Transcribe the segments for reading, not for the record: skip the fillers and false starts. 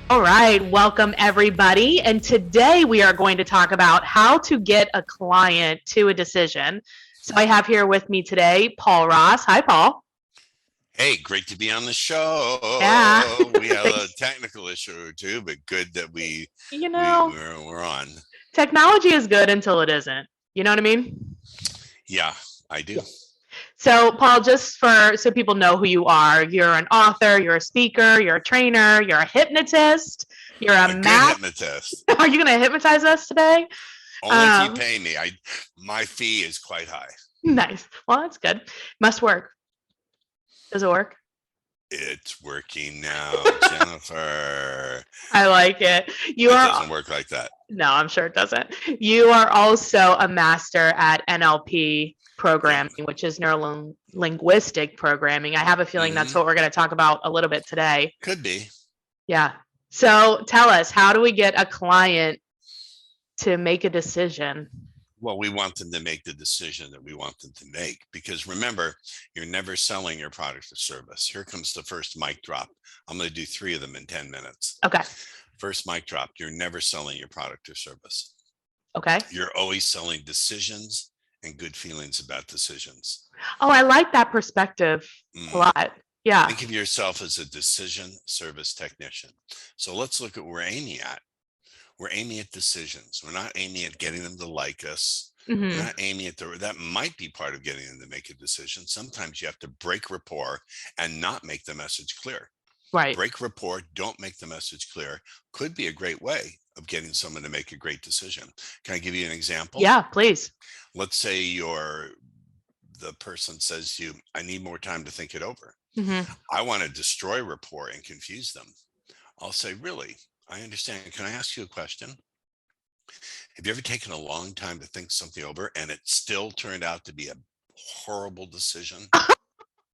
All right, welcome everybody. And today we are going to talk about how to get a client to a decision. So I have here with me today Paul Ross. Hi, Paul. Hey, great to be on the show. Yeah. We had a Thanks. technical issue or two, but good that we You we know, we're on. technology is good until it isn't. You know what I mean? Yeah, I do. Yeah. So, Paul, just so people know who you are, you're an author, you're a speaker, you're a trainer, you're a hypnotist, you're a A good math. hypnotist. Are you going to hypnotize us today? Only if you Um, pay me. My fee is quite high. nice. Well, that's good. Must work. Does it work? It's working now, Jennifer. I like it. You It are, doesn't work like that. no, I'm sure it doesn't. You are also a master at NLP Yeah. programming, which is neuro linguistic programming. I have a feeling that's hmm what we're going to talk about a little bit today. Could be. Yeah. So tell us, how do we get a client to make a decision? Well, we want them to make the decision that we want them to make because remember, you're never selling your product or service. Here comes the first mic drop. I'm going to do 3 of them in 10 minutes. Okay. First mic drop. You're never selling your product or service. Okay. You're always selling decisions and good feelings about decisions. Oh, I like that perspective a Mm. lot. Yeah. Think of yourself as a decision service technician. So let's look at what we're aiming at. We're aiming at decisions. We're not aiming at getting them to like us. We're Hmm. not aiming at that might be part of getting them to make a decision. Sometimes you have to break rapport and not make the message clear. Right. Break rapport, don't make the message clear, could be a great way of getting someone to make a great decision. Can I give you an example? Yeah, please. Let's say the person says to you, I need more time to think it over. Hmm. I want to destroy rapport and confuse them. I'll say, really? I understand. Can I ask you a question? Have you ever taken a long time to think something over and it still turned out to be a horrible decision?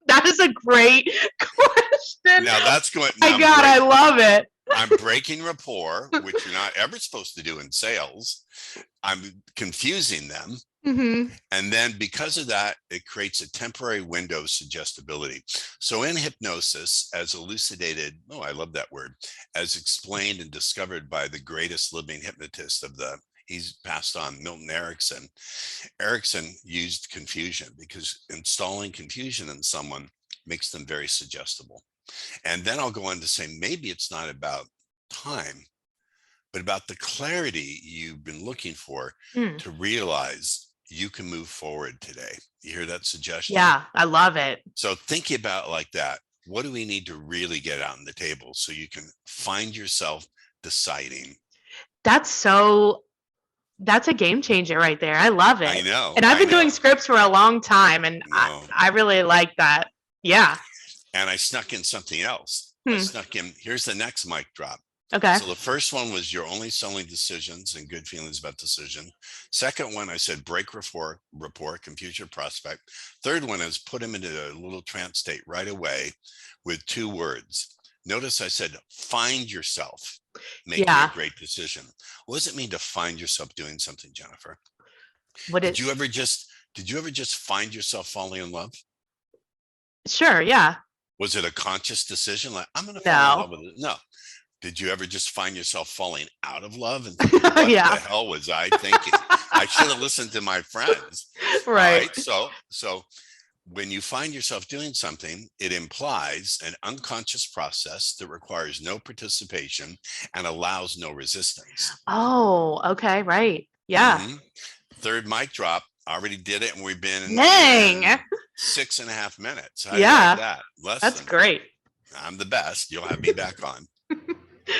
That is a great question. Now that's going, My God, I love it. I'm breaking rapport, which you're not ever supposed to do in sales. I'm confusing them. Hmm. And then because of that, it creates a temporary window of suggestibility. So in hypnosis, as elucidated, oh, I love that word, as explained and discovered by the greatest living hypnotist he's passed on, Milton Erickson. Erickson used confusion because installing confusion in someone makes them very suggestible. And then I'll go on to say, maybe it's not about time, but about the clarity you've been looking for Mm. to realize you can move forward today. You hear that suggestion? Yeah, I love it. So thinking about it like that, what do we need to really get out on the table so you can find yourself deciding? That's so, that's a game changer right there. I love I it. know, And I've I been doing know, scripts for a long time and no. I really like that. Yeah. And I snuck in something else. I Hmm. snuck in, here's the next mic drop. Okay. So the first one was you're only selling decisions and good feelings about decision. Second one, I said break rapport, confuse your prospect. Third one is put them into a little trance state right away with 2 words. Notice I said find yourself making a Yeah. great decision. What does it mean to find yourself doing something, Jennifer? What Did it, you ever just did you ever just find yourself falling in love? sure. Yeah. Was it a conscious decision like I'm going to fall in No. love with it? No. Did you ever just find yourself falling out of love and thinking, what the Yeah. hell was I thinking? I should have listened to my friends. All Right. right. So when you find yourself doing something, it implies an unconscious process that requires no participation and allows no resistance. Oh, okay. Right. Yeah. hmm Third mic drop. I already did it, and we've been Dang. in 6.5 minutes. How do you like Yeah. that? Less That's than. great. I'm the best. You'll have me back on.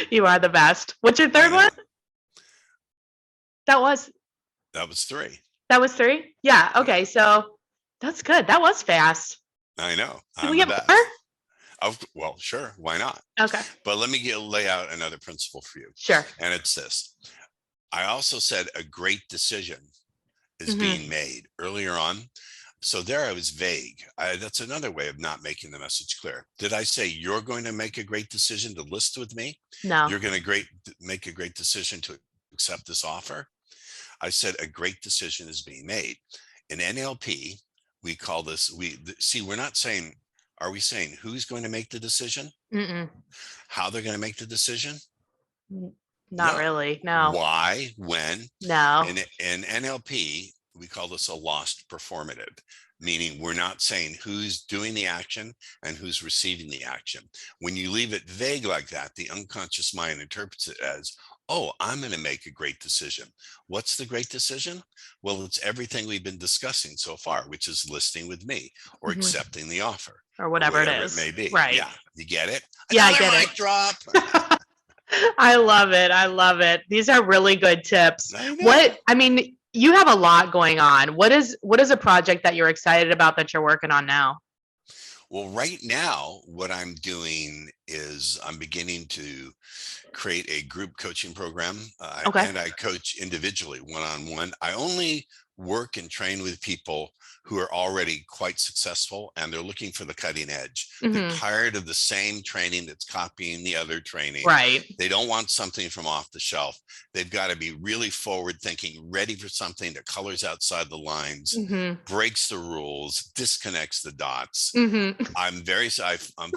You are the best. What's your I third one? know. That was That was 3. that was three? Yeah. Yeah, Okay. So that's good. That was fast. I know. Can we I'm the get more? best. Well, sure. Why not? Okay. But let me lay out another principle for you. Sure. And it's this. I also said a great decision is Hmm. being made earlier on. So there I was vague. That's another way of not making the message clear. Did I say you're going to make a great decision to list with me? No. You're going to make a great decision to accept this offer? I said a great decision is being made. In NLP, we call this, we're not saying, are we saying who's going to make the decision? Mm-mm. How they're going to make the decision? Not No. really. No. Why, when? No. In NLP, we call this a lost performative, meaning we're not saying who's doing the action and who's receiving the action. When you leave it vague like that, the unconscious mind interprets it as, oh, I'm going to make a great decision. What's the great decision? Well, it's everything we've been discussing so far, which is listing with me or Mhm. accepting the offer Or or whatever it whatever it is. may be. Right. Yeah, you get it? Yeah, I Another get it. mic drop. I love it. I love it. These are really good tips. I know. You have a lot going on. What is a project that you're excited about that you're working on now? Well, right now, what I'm doing is I'm beginning to create a group coaching program, Okay. and I coach individually, one-on-one. I only work and train with people who are already quite successful and they're looking for the cutting edge. They're Hmm. tired of the same training that's copying the other training. Right. They don't want something from off the shelf. They've got to be really forward thinking, ready for something that colors outside the lines, Hmm. breaks the rules, disconnects the dots. Hmm. I'm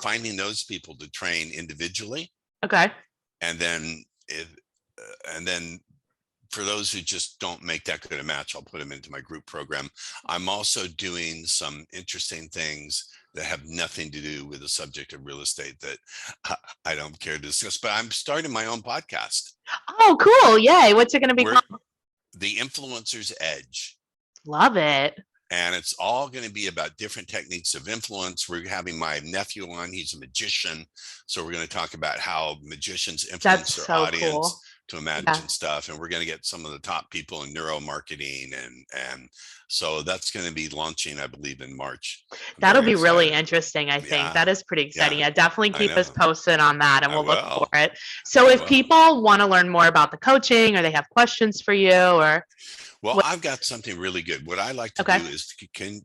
finding those people to train individually, Okay. and then if, and then for those who just don't make that good a match, I'll put them into my group program. I'm also doing some interesting things that have nothing to do with the subject of real estate that I don't care to discuss, but I'm starting my own podcast. Oh, cool. Yay. What's it going to be We're called? the Influencer's Edge. Love it. And it's all going to be about different techniques of influence. We're having my nephew on. He's a magician. So we're going to talk about how magicians That's influence their so audience cool. to Yeah. imagine stuff. And we're going to get some of the top people in neuro marketing. And so that's going to be launching, I believe, in March. I'm That'll very be really excited. interesting, I think. Yeah. That is pretty Yeah. exciting. Yeah, definitely I keep us know. posted on that and I we'll look for will. it. So I if will. people want to learn more about the coaching or they have questions for you or Well, what, I've got something really good. What I like to okay. do is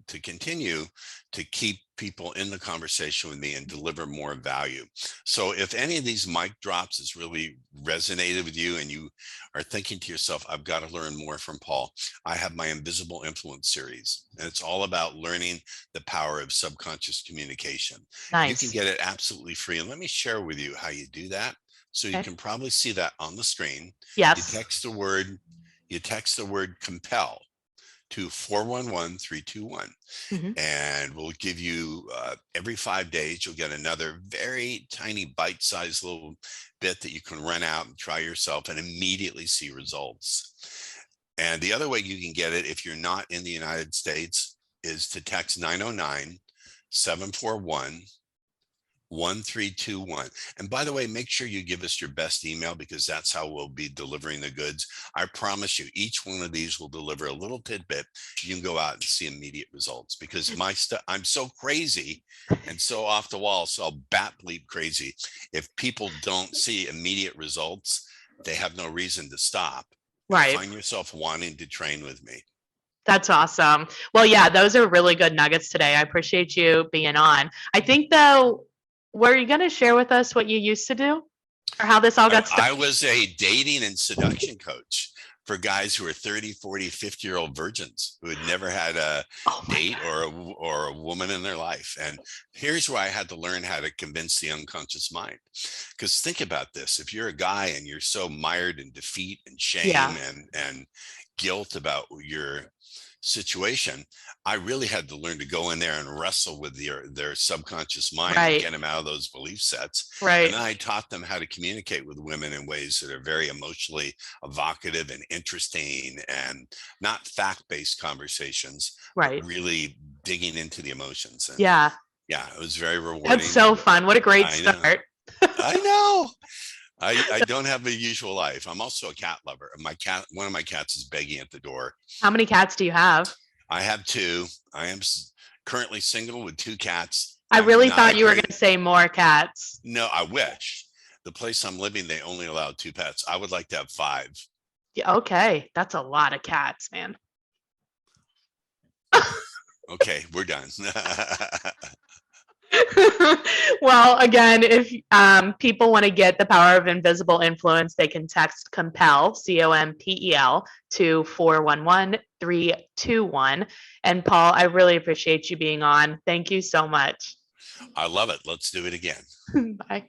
to continue to keep people in the conversation with me and deliver more value. So if any of these mic drops has really resonated with you and you are thinking to yourself, I've got to learn more from Paul, I have my Invisible Influence series, and it's all about learning the power of subconscious communication. You can Nice. get it absolutely free. And let me share with you how you do that. So you Okay. can probably see that on the screen. You Yes. text the word you text the word compel to 411321, Hmm. and we'll give you every 5 days you'll get another very tiny bite-sized little bit that you can run out and try yourself and immediately see results. And the other way you can get it if you're not in the United States is to text 909-741-1321. And by the way, make sure you give us your best email because that's how we'll be delivering the goods. I promise you, each one of these will deliver a little tidbit. You can go out and see immediate results because my stuff, I'm so crazy and so off the wall, so bat bleep crazy. If people don't see immediate results, they have no reason to stop. You'll Right. find yourself wanting to train with me. That's awesome. Well, yeah, those are really good nuggets today. I appreciate you being on. I think though, were you going to share with us what you used to do or how this all got I started? was a dating and seduction coach for guys who are 30, 40, 50-year-old virgins who had never had a Oh my date God. or a woman in their life. And here's where I had to learn how to convince the unconscious mind. Because think about this. If you're a guy and you're so mired in defeat and shame Yeah. and guilt about your situation, I really had to learn to go in there and wrestle with their subconscious mind and Right. get them out of those belief sets. And Right. then I taught them how to communicate with women in ways that are very emotionally evocative and interesting and not fact-based conversations, but Right. really digging into the emotions. And Yeah. yeah, it was very That's rewarding. so And fun. What a great I know, start. I know. I don't have a usual life. I'm also a cat lover. One of my cats is begging at the door. How many cats do you have? I have two. I am currently single with two cats. I I'm really not a thought you were going great, to say more cats. no, I wish. The place I'm living, they only allow two pets. I would like to have five. Yeah, okay. That's a lot of cats, man. Okay, we're done. Well, again, if people want to get the power of invisible influence, they can text COMPEL, COMPEL, to 411321. And Paul, I really appreciate you being on. Thank you so much. I love it. Let's do it again. Bye.